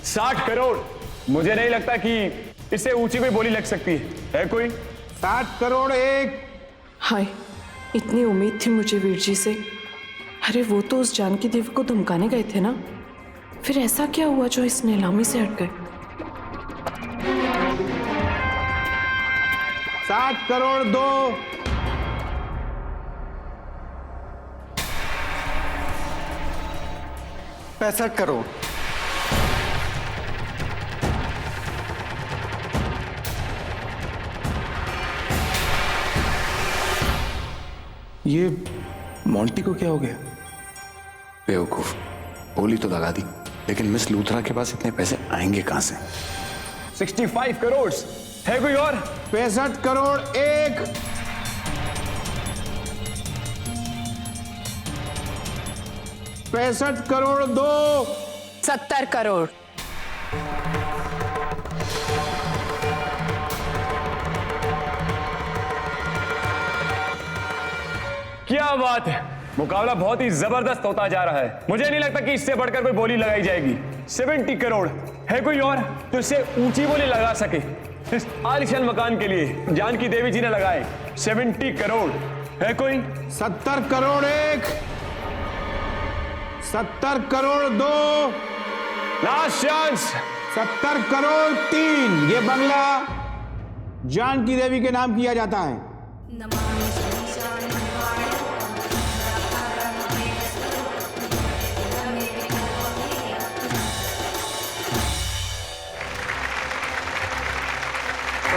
60 करोड़। मुझे नहीं लगता कि इससे ऊंची कोई बोली लग सकती है कोई? 60 करोड़ एक। हाय, इतनी उम्मीद थी मुझे वीर जी से। अरे वो तो उस जानकी देवी को धमकाने गए थे ना, फिर ऐसा क्या हुआ जो इस नीलामी से हट गए? 60 करोड़ दो। पैंसठ करोड़। ये मोंटी को क्या हो गया? बेवकूफ, बोली तो लगा दी, लेकिन मिस लूथरा के पास इतने पैसे आएंगे कहां से? 65 करोड़ है कोई और? 65 करोड़ एक। 65 करोड़ दो। 70 करोड़। क्या बात है, मुकाबला बहुत ही जबरदस्त होता जा रहा है। मुझे नहीं लगता कि इससे बढ़कर कोई बोली लगाई जाएगी। 70 करोड़ है कोई और जो इससे ऊंची बोली लगा सके? इस आलिशान मकान के लिए जानकी देवी जी ने लगाए 70 करोड़ है कोई? 70 करोड़ एक। 70 करोड़ दो। Last chance. 70 करोड़ तीन। ये बंगला जानकी देवी के नाम किया जाता है।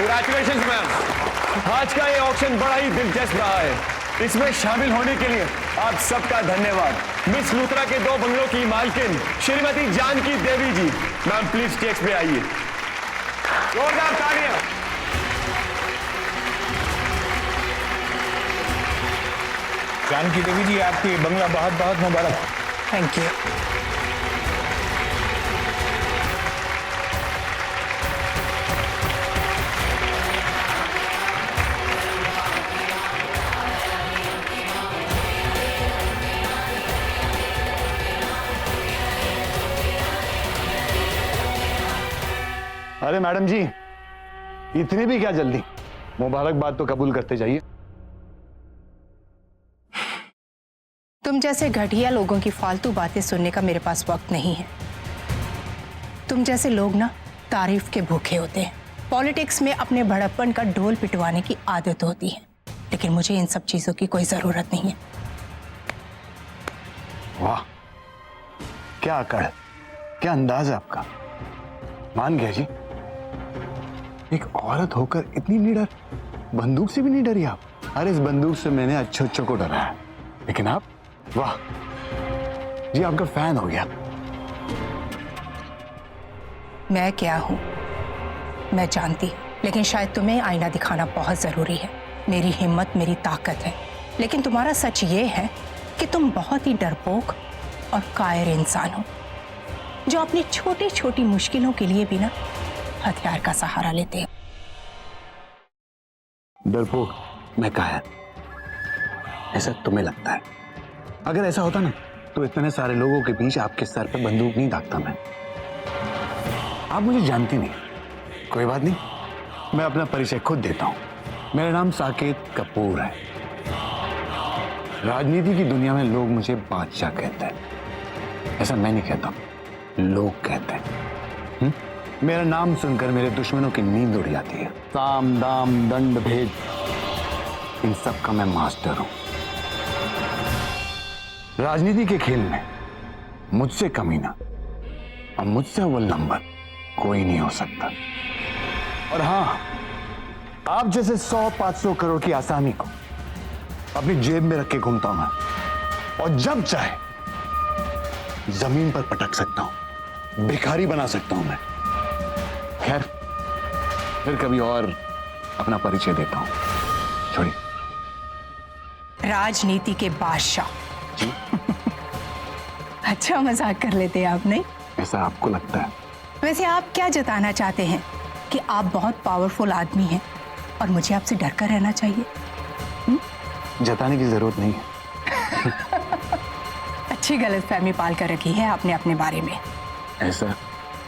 कंग्रेचुलेशंस मैम, आज का ये ऑक्शन बड़ा ही दिलचस्प रहा है। इसमें शामिल होने के लिए आप सबका धन्यवाद। मिस लूथरा के 2 बंगलों की मालकिन श्रीमती जानकी देवी जी, मैम प्लीज स्टेज पे आइए। जोरदार तालियां। जानकी देवी जी, आपकी बंगला बहुत बहुत मुबारक। Thank you. अरे मैडम जी, इतनी भी क्या जल्दी? मुबारकबाद तो कबूल करते जाइए। तुम जैसे घटिया लोगों की फालतू बातें सुनने का मेरे पास वक्त नहीं है। तुम जैसे लोग ना तारीफ के भूखे होते हैं। पॉलिटिक्स में अपने भड़प्पन का ढोल पिटवाने की आदत होती है, लेकिन मुझे इन सब चीजों की कोई जरूरत नहीं है। वाह, क्या अकड़, क्या अंदाज है आपका। मान गया जी, एक औरत होकर इतनी निडर, बंदूक से भी नहीं डरी आप। अरे इस बंदूक से मैंने अच्छों को डरा है, लेकिन आप, वाह जी, आपका फैन हो गया। मैं क्या हूं मैं जानती, लेकिन शायद तुम्हें आईना दिखाना बहुत जरूरी है। मेरी हिम्मत मेरी ताकत है, लेकिन तुम्हारा सच ये है कि तुम बहुत ही डरपोक और कायर इंसान हो, जो अपनी छोटी छोटी मुश्किलों के लिए भी ना हथियार का सहारा लेते हैं। डरपोक, मैं कायर, ऐसा तुम्हें लगता है? अगर ऐसा होता ना तो इतने सारे लोगों के बीच आपके सर पे बंदूक नहीं दागता मैं। आप मुझे जानती नहीं, कोई बात नहीं, मैं अपना परिचय खुद देता हूं। मेरा नाम साकेत कपूर है। राजनीति की दुनिया में लोग मुझे बादशाह कहते हैं। ऐसा मैं नहीं कहता, लोग कहते हैं। मेरा नाम सुनकर मेरे दुश्मनों की नींद उड़ जाती है। साम दाम दंड भेद, इन सब का मैं मास्टर हूं। राजनीति के खेल में मुझसे कमीना और मुझसे अव्वल नंबर कोई नहीं हो सकता। और हाँ, आप जैसे 100-500 करोड़ की आसामी को अपनी जेब में रख के घूमता हूं मैं, और जब चाहे जमीन पर पटक सकता हूं, भिखारी बना सकता हूं मैं। खैर, फिर कभी और अपना परिचय देता हूं, छोड़िए। राजनीति के बादशाह जी? अच्छा मजाक कर लेते हैं आप, नहीं? ऐसा आपको लगता है? वैसे आप क्या जताना चाहते हैं कि आप बहुत पावरफुल आदमी हैं और मुझे आपसे डर कर रहना चाहिए? जताने की जरूरत नहीं है। अच्छी गलतफहमी पाल कर रखी है आपने अपने बारे में। ऐसा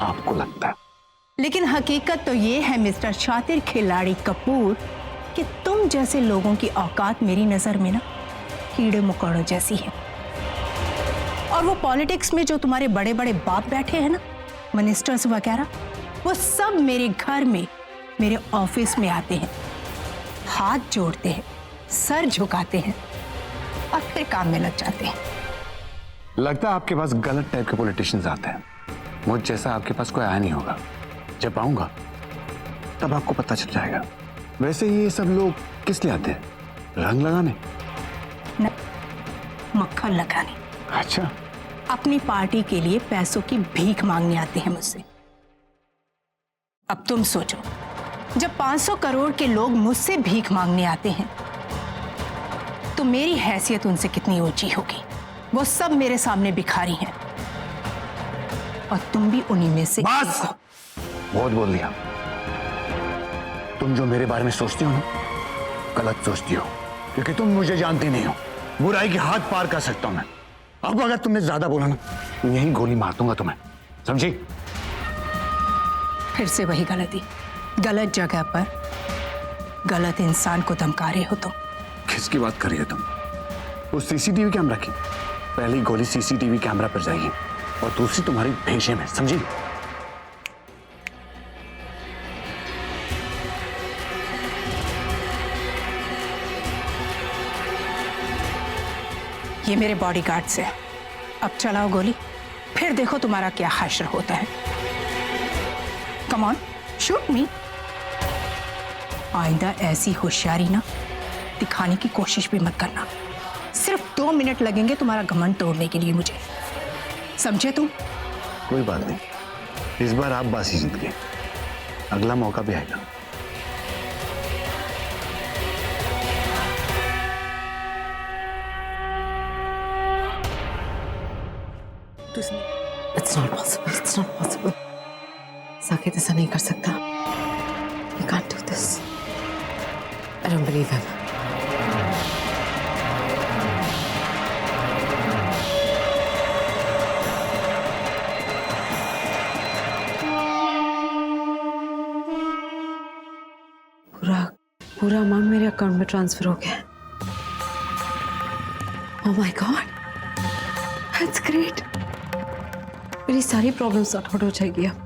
आपको लगता है। लेकिन हकीकत तो ये है मिस्टर शातिर खिलाड़ी कपूर कि तुम जैसे लोगों की औकात मेरी नजर में ना कीड़े मकोड़ों जैसी है। और वो पॉलिटिक्स में जो तुम्हारे बड़े बड़े बाप बैठे हैं ना, मिनिस्टर्स वगैरह, वो सब मेरे घर में, मेरे ऑफिस में आते हैं, हाथ जोड़ते हैं, सर झुकाते हैं और फिर काम में लग जाते हैं। लगता है आपके पास गलत टाइप के पॉलिटिशियंस आते हैं। मुझ जैसा आपके पास कोई आया नहीं होगा। जब आऊंगा तब आपको पता चल जाएगा। वैसे ये सब लोग किस लिए आते हैं? रंग लगाने? न, मक्खन लगाने। अच्छा, अपनी पार्टी के लिए पैसों की भीख मांगने आते हैं मुझसे। अब तुम सोचो, जब 500 करोड़ के लोग मुझसे भीख मांगने आते हैं तो मेरी हैसियत उनसे कितनी ऊंची होगी। वो सब मेरे सामने भिखारी हैं और तुम भी उन्हीं में से बस! एक हो। बहुत बोल दिया। तुम जो मेरे बारे में सोचती हो ना, गलत सोचती हो, क्योंकि तुम मुझे जानती नहीं हो। बुराई के हाथ पार कर सकता हूं मैं। अब अगर तुमने ज्यादा बोला ना, तो यही गोली मार दूंगा तुम्हें, समझी? फिर से वही गलती, गलत जगह पर गलत इंसान को धमका रहे हो तुम। किसकी बात कर रही है तुम? वो सीसीटीवी कैमरा की पहली गोली सीसीटीवी कैमरा पर जाएगी और दूसरी तुम्हारी भेजे में, समझी? ये मेरे बॉडीगार्ड्स हैं। अब चलाओ गोली, फिर देखो तुम्हारा क्या हश्र होता है। कम ऑन, शूट मी। आइंदा ऐसी होशियारी ना दिखाने की कोशिश भी मत करना। सिर्फ 2 मिनट लगेंगे तुम्हारा घमंड तोड़ने के लिए मुझे, समझे तुम? कोई बात नहीं, इस बार आप बाजी जीत गए, अगला मौका भी आएगा। It's not possible. It's not possible. Saket ऐसा नहीं कर सकता. He can't do this. I don't believe him. पूरा अमाउंट मेरे अकाउंट में ट्रांसफर हो गया. Oh my God. That's great. मेरी सारी प्रॉब्लम सॉर्ट आउट हो जाएगी अब.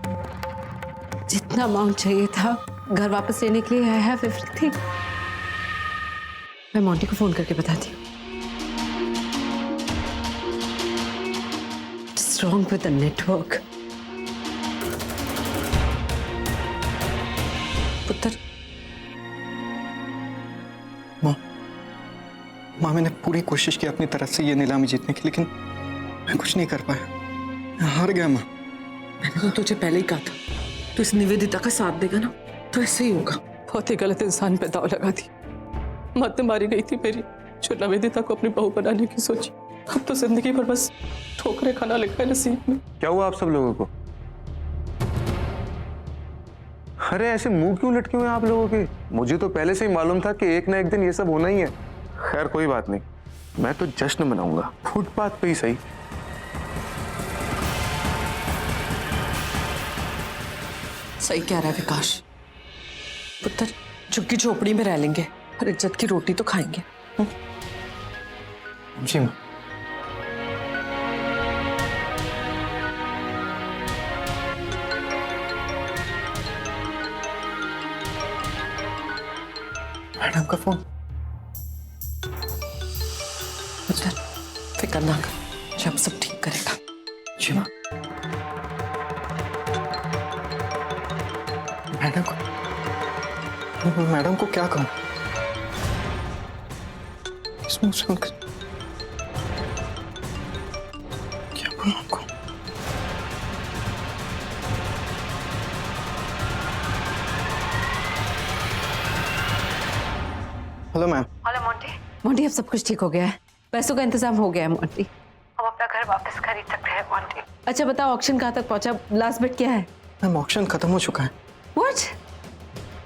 जितना अमाउंट चाहिए था घर वापस लेने के लिए, आई हैव एवरीथिंग. मैं मोंटी को फोन करके बताती हूँ. What's wrong with the network? पुत्र, माँ मैंने पूरी कोशिश की अपनी तरफ से ये नीलामी जीतने की, लेकिन मैं कुछ नहीं कर पाया. मैं हार गया माँ. मैंने तो तुझे पहले ही कहा था, तू इस निवेदिता का साथ देगा ना तो ऐसे ही होगा. बहुत ही गलत इंसान पे दाव लगा दी. मत मारी गई थी मेरी, जो निवेदिता को अपनी बहू बनाने की सोची. अब तो जिंदगी भर बस ठोकरे खाना लिखा है नसीब में. क्या हुआ आप सब लोगों को? अरे ऐसे मुंह क्यों लटके हुए हैं आप लोगों के? मुझे तो पहले से ही मालूम था कि एक ना एक दिन ये सब होना ही है. खैर कोई बात नहीं, मैं तो जश्न मनाऊंगा, फुटपाथ पे ही सही. सही कह रहा है विकास. पुत्र, झुग्गी झोपड़ी में रह लेंगे और इज्जत की रोटी तो खाएंगे. जी माँ. मैडम का फोन. पुत्र, फिक्र ना कर, जब सब ठीक करेगा. जी माँ. मैडम को क्या कहूँ? इस मुंह से उनका क्या बोलूं उनको? Hello ma'am. Hello Monty, Monty, अब सब कुछ ठीक हो गया है. पैसों का इंतजाम हो गया है मोंटी. हम अपना घर वापस खरीद सकते हैं मोंटी. अच्छा बताओ, ऑक्शन कहाँ तक पहुंचा? लास्ट बिट क्या है? मैम ऑक्शन खत्म हो चुका है. What?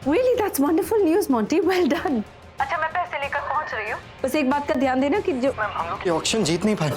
Really, that's wonderful news, Monty. Well done. अच्छा मैं पैसे लेकर पहुंच रही हूँ. बस एक बात का ध्यान देना कि जो ये ऑक्शन जीत नहीं पाए.